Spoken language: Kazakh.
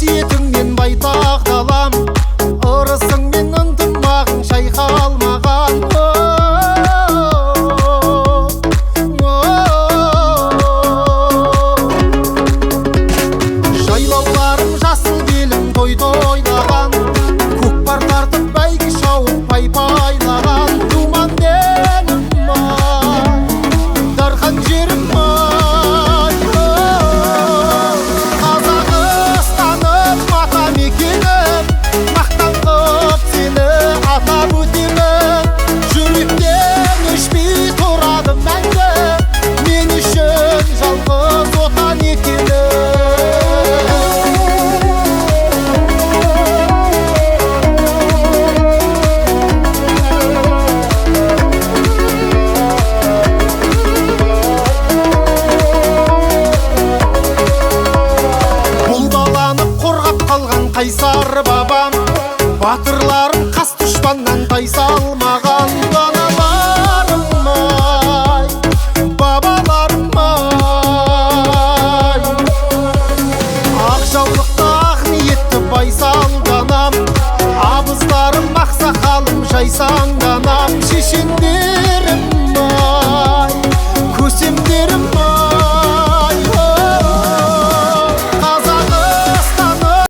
қасиетіңмен байтақ далам, ырысыңмен ынтымағың шайқалмаған. Жайлауларым жасыл белім той тойлаған, көкпар тартып бәйге шауып пай-пайлаған. Думан денім ай, дархан жерім ай, Қазақстаным ата мекенім, мақтан қып сені атап өтемін. Жүректен өшпей тұрады мәңгі, мен үшін жалғыз отан екенің. Қалған қайсар бабам, батырларым қас дұшпаннан тайсалмаған. Даналарым ай, бабаларым ай, ақ жаулықты ақ ниетті байсал данам, абыздарым ақсақалым жайсаң